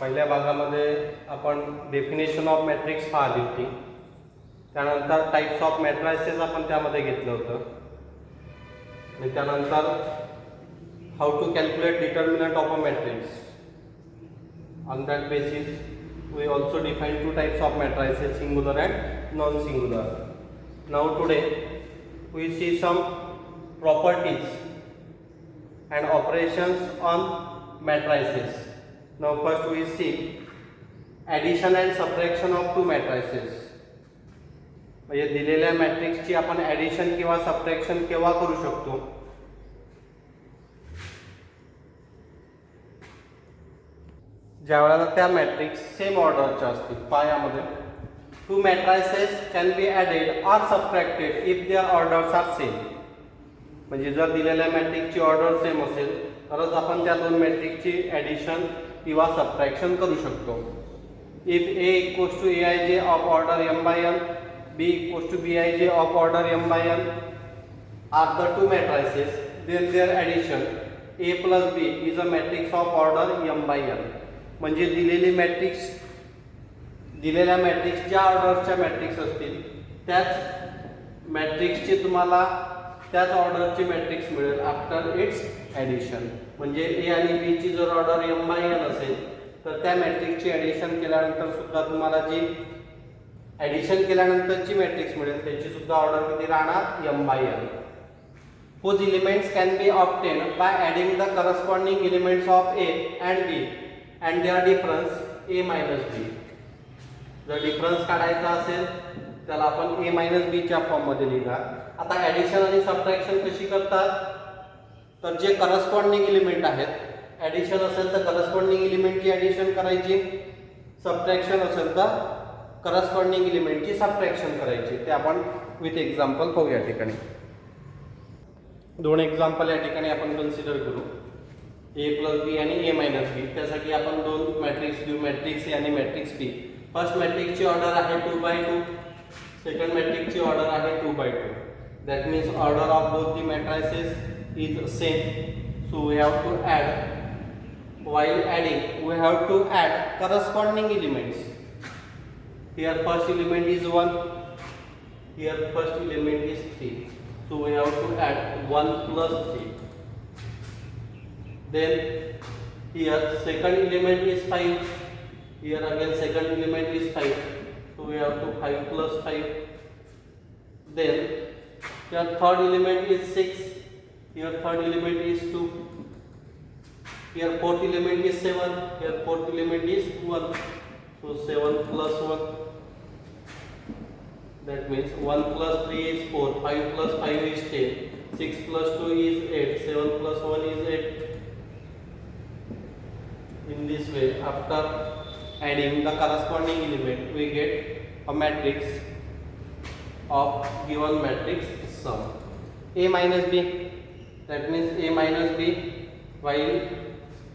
पहिल्या भागामध्ये आपण डेफिनेशन ऑफ मॅट्रिक्स पाहिली होती. त्यानंतर टाइप्स ऑफ मॅट्रायसेस आपण त्यामध्ये घेतलं होतं आणि त्यानंतर how to calculate determinant of a matrix. On that basis we also define two types of matrices, singular and non-singular. Now today we see some properties and operations on matrices. Now first we see addition and subtraction of two matrices. म्हणजे दिलेल्या मॅट्रिक्सची आपण addition किंवा subtraction केव्हा करू शकतो. ज्या वेळेला त्या मॅट्रिक्स सेम ऑर्डरच्या असतील. पायामध्ये two matrices can be added or subtracted if their orders are same. म्हणजे जर दिलेल्या मॅट्रिक्सची ऑर्डर सेम असेल तरच आपण त्या दोन मॅट्रिक्सची ॲडिशन किंवा सबट्रॅक्शन करू शकतो. If A equals to A I J of order M by N, B equals to B I J of order M by N are the two matrices, then their addition A plus B is a matrix of order M by N. म्हणजे दिलेली matrix, दिलेल्या matrix ज्या ऑर्डरच्या matrix असतील त्याच मॅट्रिक्सची तुम्हाला त्याच ऑर्डरची मॅट्रिक्स मिळेल आफ्टर इट्स ॲडिशन. म्हणजे ए आणि बी ची जर ऑर्डर एम बाय एन असेल तर त्या मॅट्रिक्सची ॲडिशन केल्यानंतर सुद्धा तुम्हाला जी ॲडिशन केल्यानंतरची मॅट्रिक्स मिळेल त्याची सुद्धा ऑर्डर किती राहणार, M by N. whose elements can be obtained by adding the corresponding elements of A and B and their difference A minus B. जर डिफरन्स काढायचा असेल त्याला आपण A minus B च्या फॉर्ममध्ये लिहा. आता ॲडिशन आणि सबट्रॅक्शन कशी करतात, तर जे करस्पॉन्डिंग एलिमेंट आहेत, ॲडिशन असेल तर करस्पॉन्डिंग एलिमेंटची ॲडिशन करायची, सबट्रॅक्शन असेल तर करस्पॉन्डिंग एलिमेंटची सबट्रॅक्शन करायची. ते आपण विथ एक्झाम्पल पाहू या ठिकाणी. दोन एक्झाम्पल या ठिकाणी आपण कन्सिडर करू, ए प्लस बी आणि ए मायनस बी. त्यासाठी आपण दोन मॅट्रिक्स घेऊ, मॅट्रिक्स ए आणि मॅट्रिक्स बी. फर्स्ट मॅट्रिक्सची ऑर्डर आहे 2/2, सेकंड मॅट्रिक्सची ऑर्डर आहे 2/2. That means order of both the matrices is same. So we have to add, while adding we have to add corresponding elements. Here first element is 1, here first element is 3. So we have to add 1 plus 3. Then here second element is 5. Here again second element is 5. So we have to 5 plus 5. Then here third element is 6. Here third element is 2. Here fourth element is 7. Here fourth element is 1. So 7 plus 1. That means 1 plus 3 is 4, 5 plus 5 is 10, 6 plus 2 is 8, 7 plus 1 is 8. In this way, after adding the corresponding element, we get a matrix of given matrix sum. A minus B, that means A minus B, while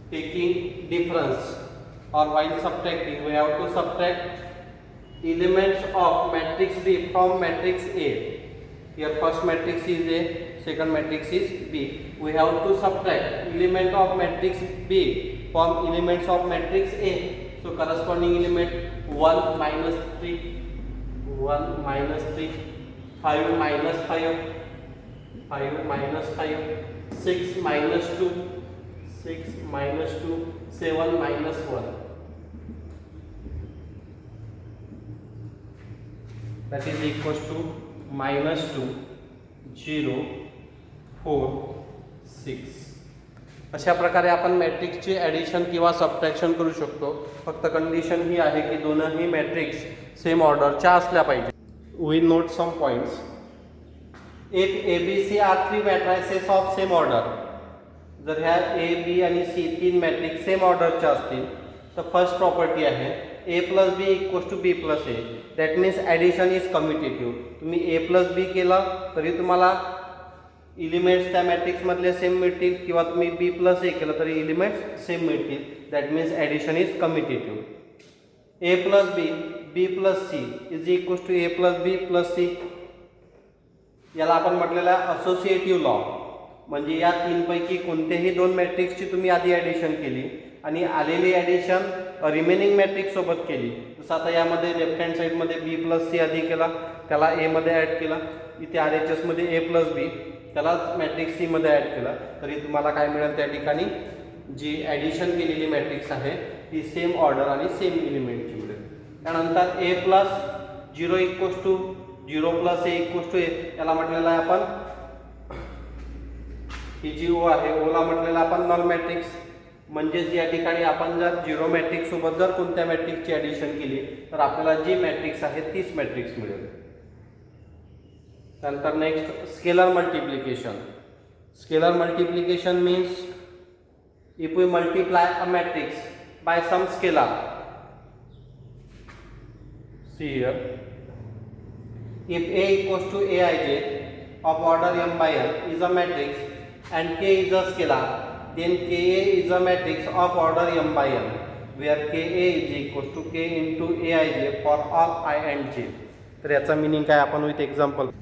taking difference or while subtracting, we have to subtract elements of matrix B from matrix A. Here first matrix is A, second matrix is B. We have to subtract element of matrix B from elements of matrix A. So corresponding element 1 minus 3, 1 minus 3, 5 minus 5, 5 minus 5, 6 minus 2, 6 minus 2, 7 minus 1. That is equals to -2, 0, 4, 6. अशा प्रकारे आपण मॅट्रिक्सची addition किंवा subtraction करू शकतो. फक्त condition ही आहे की दोनही मॅट्रिक्स सेम ऑर्डरच्या असल्या पाहिजे. We note some points. If A B C are 3 matrices of same order. जर ह्या ए बी आणि सी 3 मॅट्रिक्स सेम ऑर्डरच्या असतील तर फर्स्ट प्रॉपर्टी आहे A plus B equals to B plus A. That means addition is commutative. तुम्ही A plus B केलं तरी तुम्हाला एलिमेंट्स त्या मॅट्रिक्समधले सेम मिळतील, किंवा तुम्ही बी प्लस ए केलं तरी एलिमेंट्स सेम मिळतील. That means addition is commutative. A plus B, B plus C is equals to A plus B plus C. याला आपण म्हटलेलं आहे असोसिएटिव्ह लॉ. म्हणजे या तीनपैकी कोणतेही दोन मॅट्रिक्सची तुम्ही आधी ॲडिशन केली आणि आलेली ॲडिशन रिमेनिंग मॅट्रिक्स सोबत केली. जसं आता यामध्ये लेफ्ट हँड साईडमध्ये बी प्लस सी आधी केला, त्याला एमध्ये ॲड केला. इथे आर एच एसमध्ये ए प्लस बी, त्याला मॅट्रिक्स सीमध्ये ॲड केला. तरी तुम्हाला काय मिळेल त्या ठिकाणी, जी ॲडिशन केलेली मॅट्रिक्स आहे ती सेम ऑर्डर आणि सेम एलिमेंटची मिळेल. त्यानंतर A plus 0 equals to 0 plus A equals to A, याला म्हटलेलं आहे आपण, ही जी ओ आहे ओला म्हटलेला आपण नल मॅट्रिक्स. म्हणजेच या ठिकाणी आपण जर 0 मॅट्रिक्स सोबत जर कोणत्या मॅट्रिक्सची ॲडिशन केली तर आपल्याला जी मॅट्रिक्स आहे तीच मॅट्रिक्स मिळेल. नंतर next scalar multiplication. Scalar multiplication means if we multiply a matrix by some scalar. See here, if A equals to Aij of order m by n is a matrix and K is a scalar, then Ka is a matrix of order m by n, where Ka is equals to K into Aij for all I and j. तर याचा meaning काय आपण with example.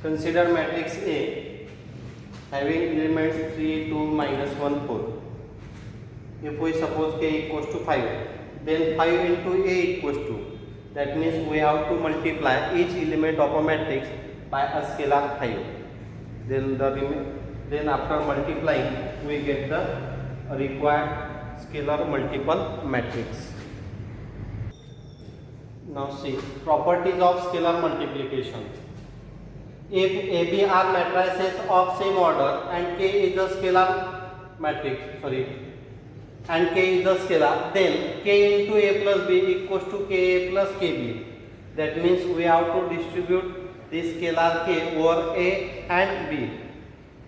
Consider matrix A having elements 3, 2, -1, 4. If we suppose K equals to 5, then 5 into A equals to, that means we have to multiply each element of a matrix by a scalar 5. Then after multiplying we get the required scalar multiple matrix. Now see properties of scalar multiplication. If AB are matrices of same order and K is a scalar matrix, and K is a scalar, then K into A plus B equals to Ka plus Kb. That means we have to distribute this scalar K over A and B.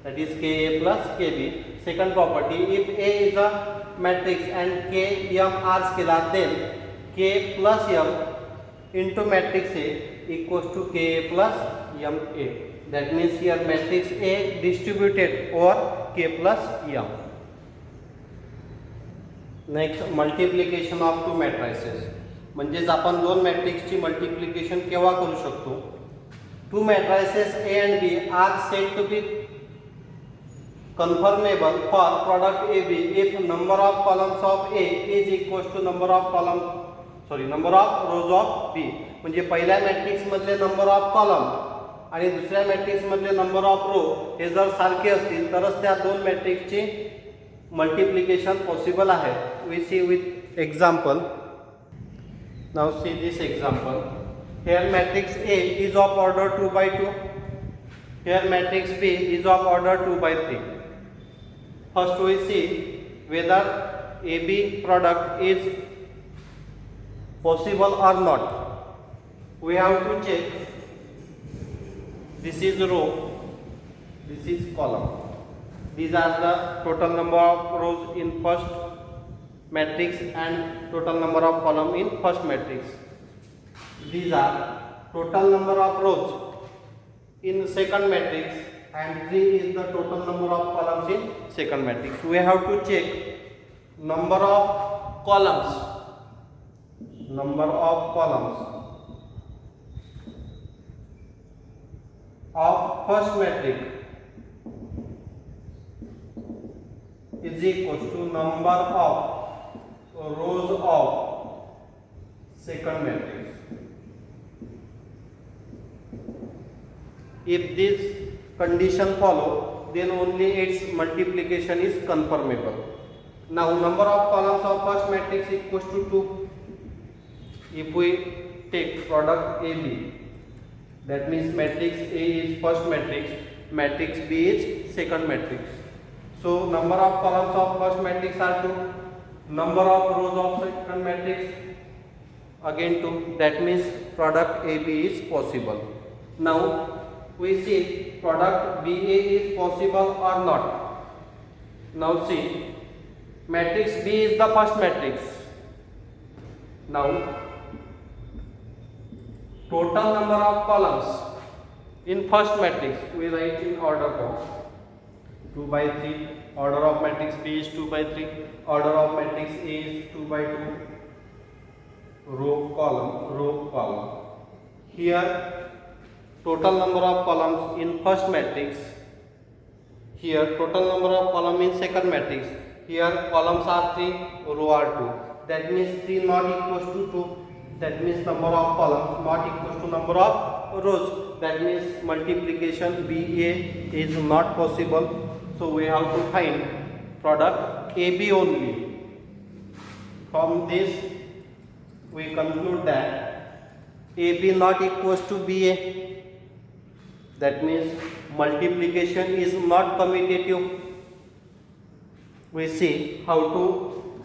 That is Ka plus Kb. Second property, if A is a matrix and K, M are scalar, then K plus M into matrix A equals to Ka plus Ma. That means here matrix A distributed over K plus M. Next multiplication of two matrices. म्हणजेच आपण दोन मॅट्रिक्सची multiplication केव्हा करू शकतो. Two matrices A and B are said to be conformable for product A B if number of columns of A is equals to number of rows of B. म्हणजे पहिल्या मॅट्रिक्समधले number of column आणि दुसऱ्या मॅट्रिक्समधले number of रो हे जर सारखे असतील तरच त्या दोन मॅट्रिक्सची multiplication possible आहे. We see with example. Now see this example. Here matrix A is of order 2 by 2. Here matrix B is of order 2 by 3. First we see whether AB product is possible or not. We have to check. This is row, this is column. These are the total number of rows in first matrix and total number of column in first matrix. These are total number of rows in second matrix and 3 is the total number of columns in second matrix. We have to check number of columns of first matrix is equal to number of rows of second matrix. If this condition follow, then only its multiplication is confirmable. Now number of columns of first matrix equals to 2. If we take product AB, that means matrix A is first matrix, matrix B is second matrix. So number of columns of first matrix are 2, number of rows of second matrix again 2. That means product AB is possible. Now we see product BA is possible or not. Now see matrix B is the first matrix. Now total number of columns in first matrix we write in order form. 2 by 3, order of matrix B is 2 by 3, order of matrix A is 2 by 2, row column. Here total number of columns in first matrix here total number of column in second matrix. Here columns are 3, row are 2. That means 3 not equals to 2. That means number of columns not equals to number of rows. That means multiplication BA is not possible. So we have to find product AB only. From this we conclude that AB not equals to BA. That means multiplication is not commutative. We see how to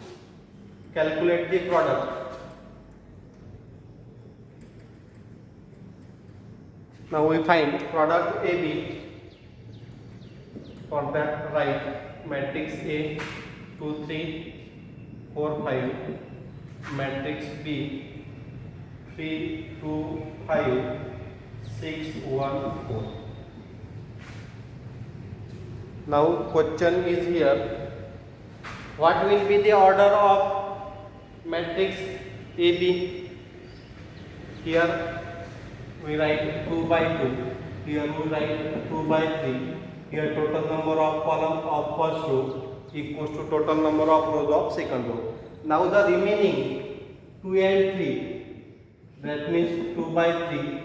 calculate the product. Now we find product AB. For that, write matrix A 2, 3, 4, 5, matrix B 3, 2, 5, 6, 1, 4. Now question is here. What will be the order of matrix AB? Here we write 2 by 2. Here we write 2 by 3. Here total number of column of first row equals to total number of rows of second row. Now the remaining 2 and 3, that means 2 by 3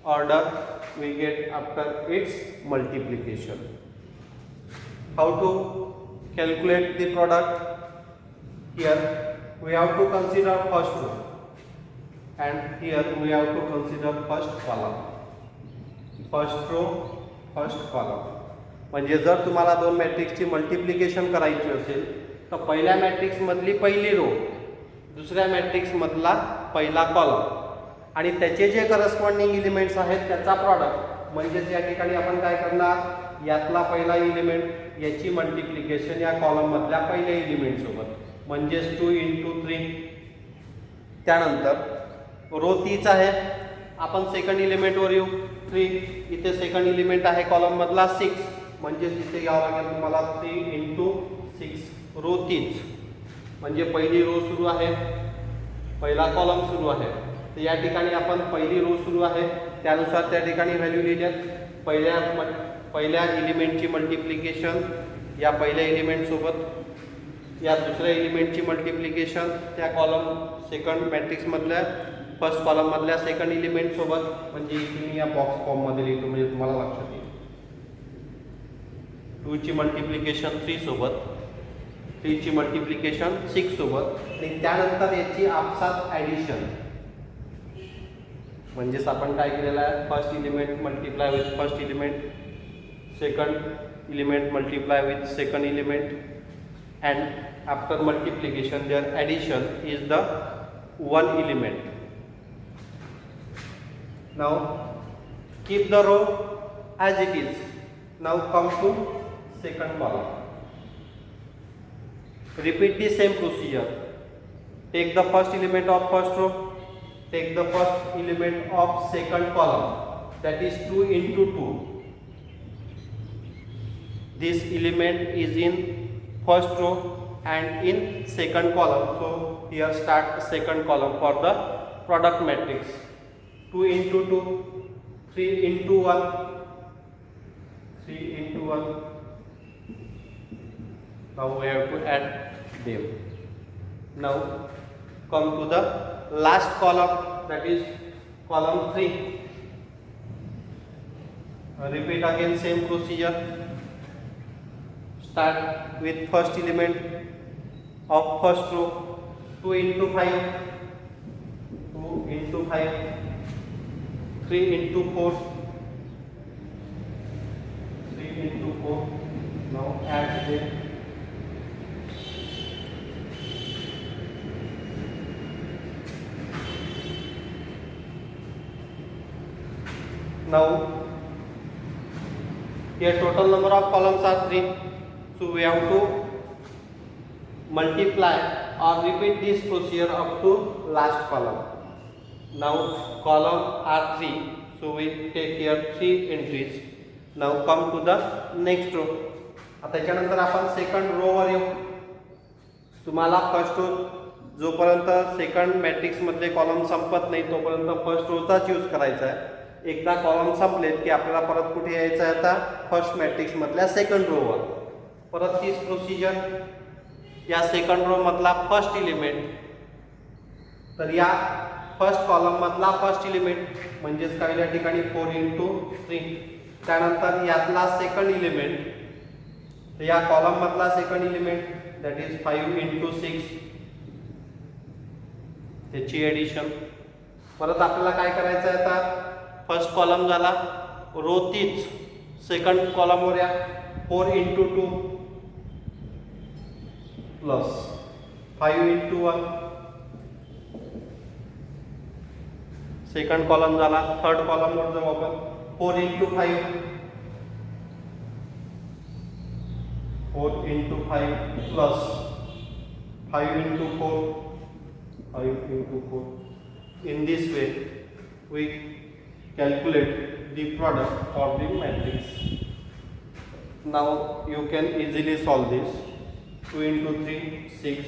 order we get after its multiplication. How to calculate the product? Here we have to consider first row and here we have to consider first column. First row, first column. म्हणजे जर तुम्हाला दोन मॅट्रिक्सची multiplication करायची असेल तर पहिल्या matrix मधली पहिली रो, दुसऱ्या मॅट्रिक्स मधला पहिला कॉलम आणि त्याचे जे करस्पॉन्डिंग एलिमेंट्स आहेत त्याचा प्रॉडक्ट. म्हणजेच या ठिकाणी आपण काय करणार, यातला पहिला एलिमेंट याची मल्टिप्लिकेशन या कॉलम मधल्या पहिल्या एलिमेंट सोबत, म्हणजेच 2 × 3. त्यानंतर रो तीच आहे, आपण सेकंड एलिमेंटवर येऊ. 3 इथे सेकंड एलिमेंट आहे कॉलम मधला 6, म्हणजेच इथे यावं लागेल तुम्हाला 3 × 6. रो तीच म्हणजे पहिली रो सुरू आहे, पहिला कॉलम सुरू आहे. तर या ठिकाणी आपण पहिली रो सुरू आहे त्यानुसार त्या ठिकाणी व्हॅल्यू लिहिल्यात. पहिल्या एलिमेंटची मल्टिप्लिकेशन या पहिल्या एलिमेंट सोबत, या दुसऱ्या एलिमेंटची मल्टिप्लिकेशन त्या कॉलम सेकंड मॅट्रिक्स मधल्या फर्स्ट कॉलम मधल्या सेकंड एलिमेंट सोबत. म्हणजे इथे मी या बॉक्स फॉर्म मध्ये लिहितो म्हणजे तुम्हाला लक्षात येईल. 2 ची मल्टिप्लिकेशन 3 सोबत, 3 ची मल्टिप्लिकेशन 6 सोबत आणि त्यानंतर याची आपसात ॲडिशन. म्हणजेच आपण काय केलेलं आहे, first element multiply with first element, second element multiply with second element, and after multiplication their addition is the one element. Now keep the row as it is. Now come to second column. Repeat the same procedure. Take the first element of first row, take the first element of second column, that is 2 × 2. This element is in first row and in second column, so here start second column for the product matrix. 2 × 2, 3 × 1, 3 × 1. Now we have to add them. Now come to the last column, that is column 3. Repeat again same procedure. Start with first element of first row, 2 × 5, 2 × 5, 3 × 4, 3 × 4. Now add them. Now here total number of columns are 3. So we have to multiply or repeat this procedure up to last column. Now column are 3, so we take here 3 entries. Now come to the next row. आता त्याच्यानंतर आपण second row वर येऊ. तुम्हाला first row जोपर्यंत second matrix मधले column Sampat नाही तोपर्यंत first रोचाच use करायचा आहे. एकदा कॉलम संपलेत की आपल्याला परत कुठे यायचं आहे आता फर्स्ट मॅट्रिक्स मधल्या सेकंड रोवर. परत तीच प्रोसिजर. या सेकंड रो मधला फर्स्ट इलिमेंट, तर या फर्स्ट कॉलम मधला फर्स्ट इलिमेंट म्हणजेच काय या ठिकाणी 4 into 3. त्यानंतर यातला सेकंड इलिमेंट, तर या कॉलम मधला second element that is 5 into 6, त्याची एडिशन. परत आपल्याला काय करायचं आहे आता फर्स्ट कॉलम झाला, रो तीच, सेकंड कॉलमवर या 4 into 2 plus 5 into 1, second column झाला. थर्ड कॉलमवर जाऊ आपण 4 into 5, 4 into 5 plus 5 into 4, 5 into 4. In this way we calculate the product of the matrix. Now you can easily solve this. 2 into 3 6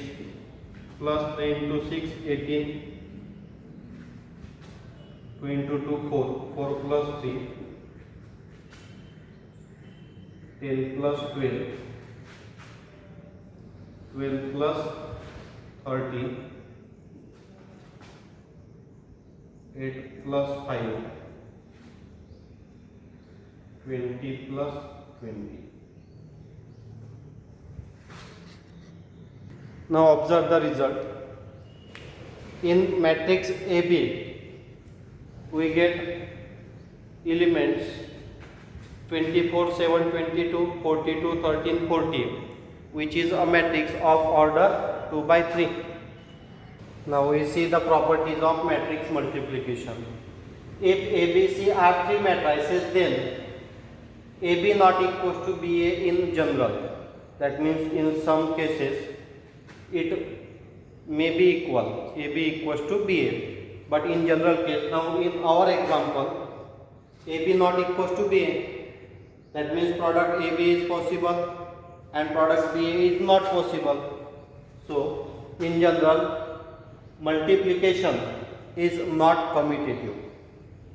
plus 3 into 6 18, 2 into 2 4, 4 plus 3 10 plus 12, 12 plus 30, 8 plus 5, 20 plus 20. Now observe the result. In matrix AB we get elements 24 7 22 42 13 40, which is a matrix of order 2 by 3. Now we see the properties of matrix multiplication. If ABC are three matrices, then AB not equals to BA in general. That means in some cases it may be equal, AB equals to BA. But in general case, now in our example, AB not equals to BA. That means product AB is possible and product BA is not possible. So in general, multiplication is not commutative.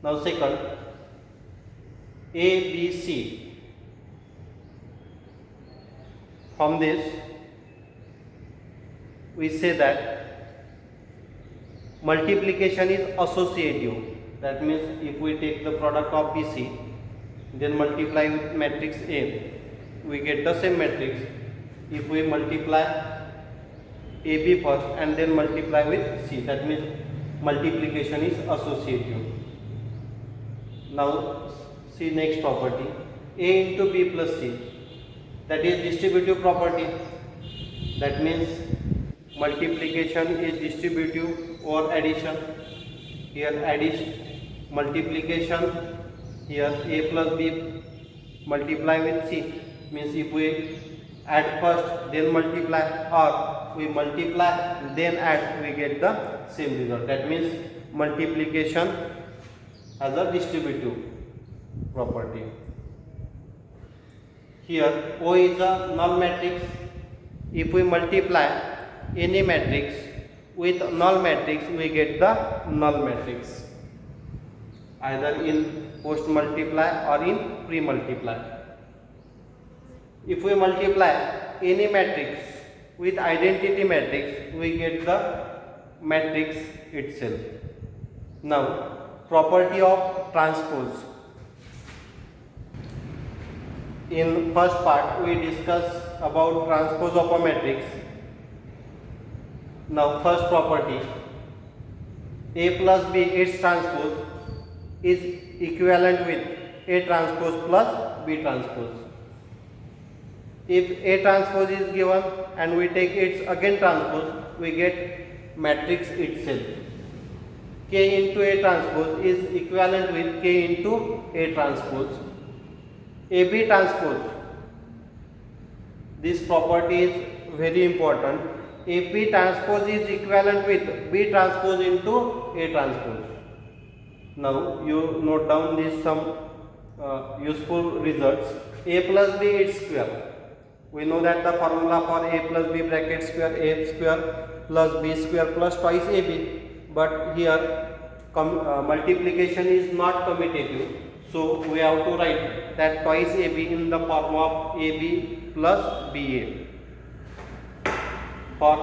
Now second, ABC. From this we say that multiplication is associative. That means if we take the product of BC then multiply with matrix A, we get the same matrix. If we multiply AB first and then multiply with C, that means multiplication is associative. Now see next property, A into B plus C, that is distributive property. That means multiplication is distributive or addition. Here addition, multiplication, here A plus B multiply with C, means if we add first then multiply, or we multiply then add, we get the same result. That means multiplication has a distributive property. Here O is a null matrix. If we multiply any matrix with null matrix, we get the null matrix, either in post multiply or in pre multiply. If we multiply any matrix with identity matrix, we get the matrix itself. Now property of transpose. In first part we discuss about transpose of a matrix. Now first property, A plus B its transpose is equivalent with A transpose plus B transpose. If A transpose is given and we take its again transpose, we get matrix itself. K into A transpose is equivalent with K into A transpose. AB transpose, this property is very important. AB transpose is equivalent with B transpose into A transpose. Now you note down this some useful results. A plus B its square. We know that the formula for A plus B bracket square, A square plus B square plus twice AB. But here multiplication is not commutative, so we have to write that twice AB in the form of AB plus BA. For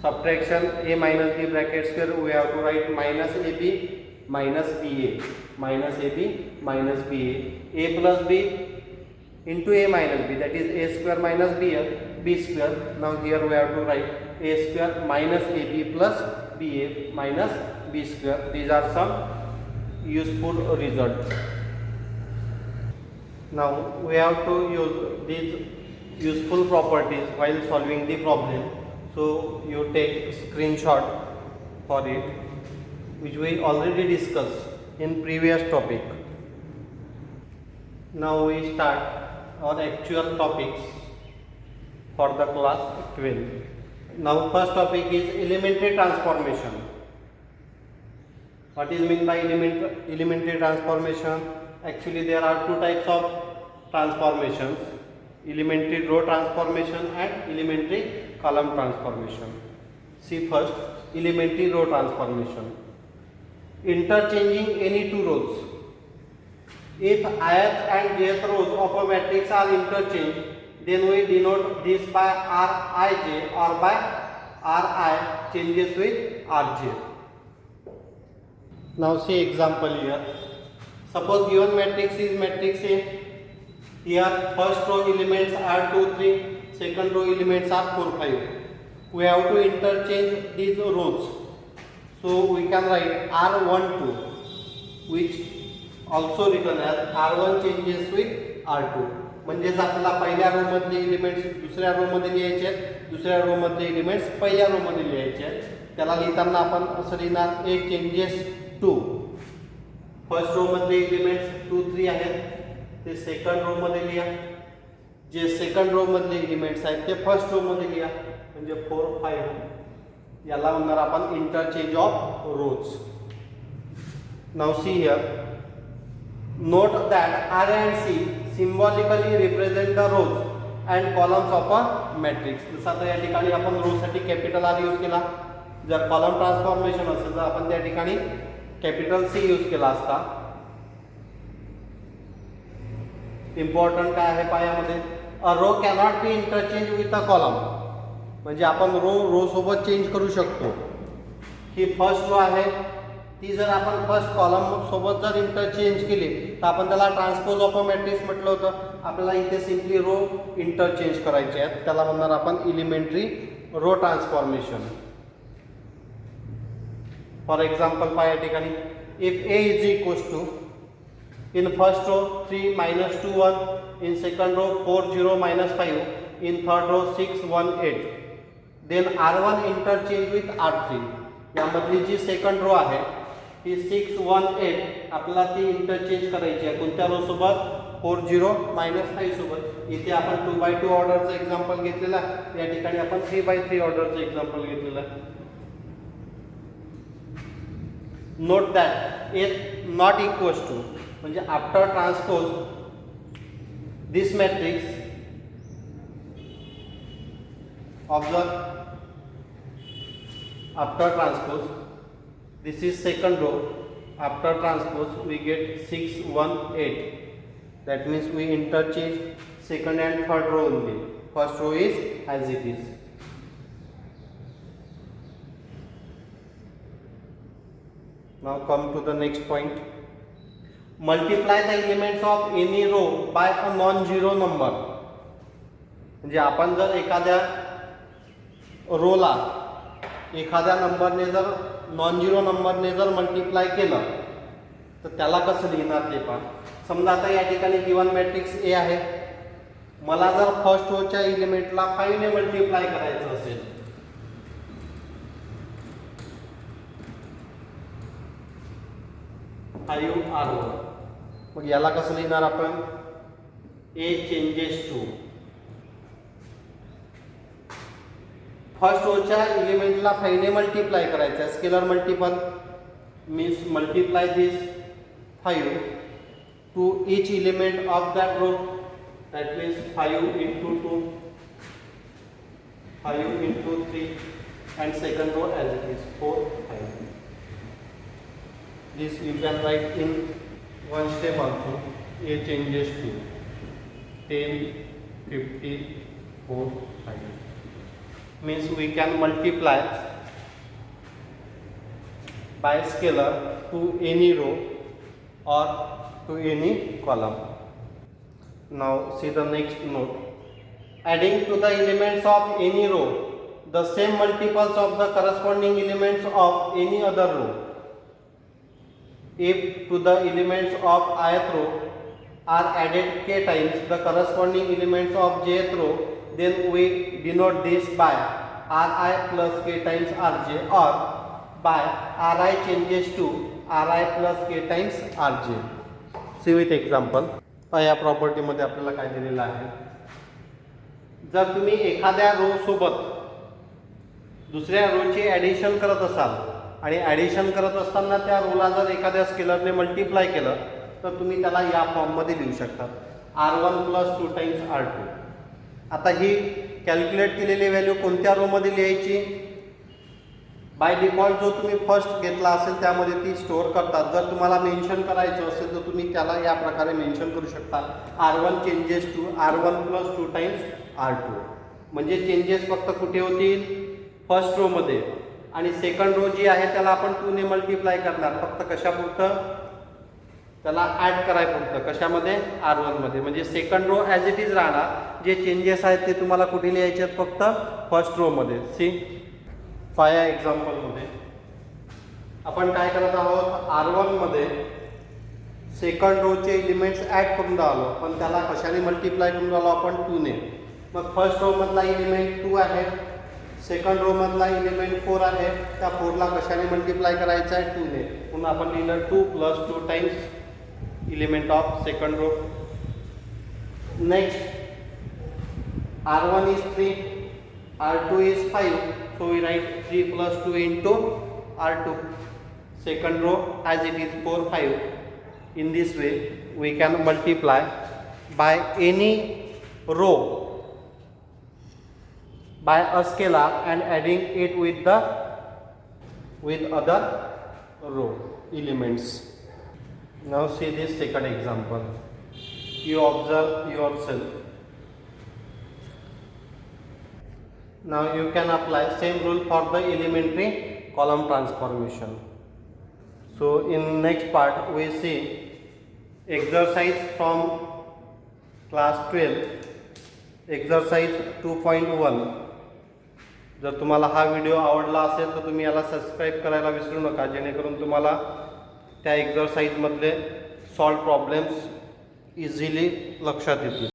subtraction A minus B bracket square, we have to write minus AB minus BA, minus AB minus BA, A plus B into A minus B, that is A square minus B square. Now here we have to write A square minus AB plus BA minus B square. These are some useful results. Now we have to use these useful properties while solving the problem. So you take screenshot for it, which we already discussed in previous topic. Now we start our actual topics for the class 12. Now first topic is elementary transformation. What is meant by elementary transformation? Actually there are two types of transformations: elementary row transformation and elementary column transformation. See first, elementary row transformation. Interchanging any two rows. If ith and jth rows of a matrix are interchanged, then we denote this by Rij or by Ri changes with Rj. Now see example here. Suppose given matrix is matrix A. Here first row elements are 2, 3, second row elements are 4, 5. We have to interchange these rows. So we can write R12, which also written as R1 changes with R2. म्हणजेच आपल्याला पहिल्या रो मधले elements दुसऱ्या रो मध्ये लिहायचे आहेत, दुसऱ्या रो मधले एलिमेंट्स पहिल्या रो मध्ये लिहायचे आहेत. त्याला लिहिताना आपण असं लिहिणार A changes to. First row मधले एलिमेंट्स 2, 3 आहेत ते सेकंड रो मध्ये लिहा. जे सेकंड रो मधले एलिमेंट्स आहेत ते फर्स्ट रो मध्ये लिहा, म्हणजे 4, 5. याला म्हणणार आपण interchange of rose. Now see here, note that R and C symbolically represent the rows and columns of a matrix. जसं आता या ठिकाणी आपण रो साठी कॅपिटल R यूज केला, जर कॉलम ट्रान्सफॉर्मेशन असेल तर आपण त्या ठिकाणी कॅपिटल C यूज केला असता. इम्पॉर्टंट काय आहे पायामध्ये, a row cannot be interchange with a column. म्हणजे आपण रो सोबत चेंज करू शकतो. ही फर्स्ट रो आहे, ती जर आपण फर्स्ट कॉलम सोबत जर इंटरचेंज केली तर आपण त्याला ट्रान्सपोज ऑफ अ मॅट्रिक्स म्हटलं होतं. आपल्याला इथे सिम्पली रो इंटरचेंज करायचे आहेत, त्याला म्हणणार आपण elementary row transformation. For example पहा या ठिकाणी, if A is equals to in first row 3 minus 2 1, in second row 4 0 minus 5, in third row 6 1 8, then R1 interchange with R3. यामधली जी सेकंड रो आहे ही 6 1 8 आपल्याला ती इंटरचेंज करायची आहे. कोणत्या रो सोबत? 4 0 minus 5 सोबत. इथे आपण 2x2 ऑर्डरचं एक्झाम्पल घेतलेलं आहे, या ठिकाणी आपण 3x3 ऑर्डरचं एक्झाम्पल घेतलेलं आहे. Note that A not equals to, म्हणजे after transpose this matrix observe, after transpose, this is second row, after transpose we get 6 1 8. That means we interchange second and third row only. First row is as it is. Now come to the next point. Multiply the elements of any row by a non-zero number. म्हणजे आपण जर एखाद्या रोला एखाद्या नंबरने जर non zero नंबरने जर multiply केलं तर त्याला कसं लिहिणार ते पहा. समजा आता या ठिकाणी गिवन मॅट्रिक्स A आहे, मला जर फर्स्ट रोच्या एलिमेंटला 5 ने मल्टिप्लाय करायचं असेल, 5R1, मग याला कसं लिहिणार आपण? A changes to. फर्स्ट रोच्या एलिमेंटला 5 ने मल्टिप्लाय करायचं आहे, scalar multiple means multiply this 5 to each element of that row, that means 5 into 2, 5 into 3 and second row as it is 4 5. This you can write in one step also. A changes to 10, 50, 4, 5. Means we can multiply by scalar to any row or to any column. Now see the next note. Adding to the elements of any row the same multiples of the corresponding elements of any other row. If to the elements of ith row are added k times the corresponding elements of jth row, then we denote this by Ri plus k times Rj or by Ri changes to Ri plus k times Rj. See with example. या property मध्ये आपल्याला काय दिलेलं आहे, जर तुम्ही एखाद्या रो सोबत दुसऱ्या रोची ॲडिशन करत असाल आणि ॲडिशन करत असताना त्या रोला जर एखाद्या स्केलरने मल्टिप्लाय केलं तर तुम्ही त्याला या फॉर्ममध्ये लिहू शकता R1 प्लस 2 टाइम्स R2. आता ही कॅल्क्युलेट केलेली व्हॅल्यू कोणत्या रोमध्ये लिहायची? बाय डिफॉल्ट जो तुम्ही फर्स्ट घेतला असेल त्यामध्ये ती स्टोअर करतात. जर तुम्हाला मेन्शन करायचं असेल तर तुम्ही त्याला या प्रकारे मेन्शन करू शकता R1 changes to R1 plus 2 times R2. म्हणजे चेंजेस फक्त कुठे होतील? फर्स्ट रोमध्ये. आणि सेकंड रो जी आहे त्याला आपण 2 ने मल्टिप्लाय करणार, फक्त कशापुरतं? त्याला ॲड करायपुरतं. कशामध्ये? R1 मध्ये. म्हणजे second row as it is राहणार. जे चेंजेस आहेत ते तुम्हाला कुठे लिहायचे आहेत? फक्त फर्स्ट रोमध्ये. सी या एक्झाम्पलमध्ये आपण काय करत आहोत? R1 मध्ये सेकंड रोचे एलिमेंट्स ॲड करून राहिलो, पण त्याला कशाने मल्टिप्लाय करून राहिलो आपण? 2 ने. मग फर्स्ट रो मधला एलिमेंट 2 आहे, सेकंड रो मधला एलिमेंट 4 आहे. त्या 4 ला कशाने मल्टिप्लाय करायचं आहे? 2 ने. म्हणून आपण लिहिलं 2 plus 2 times element of second row. Next R1 is 3, R2 is 5, so we write 3 plus 2 into R2. Second row as it is 4, 5. In this way we can multiply by any row by a scalar and adding it with other row elements. Now see this second example. You observe yourself. Now you can apply same rule for the elementary column transformation. So in next part we see exercise from class 12, exercise 2.1. जर तुम्हाला हा video आवडला असेल तर तुम्ही याला subscribe करायला विसरू नका, जेणेकरून तुम्हाला त्या एक्झरसाइजमधले सॉल्व प्रॉब्लेम्स इझिली लक्षात येतील.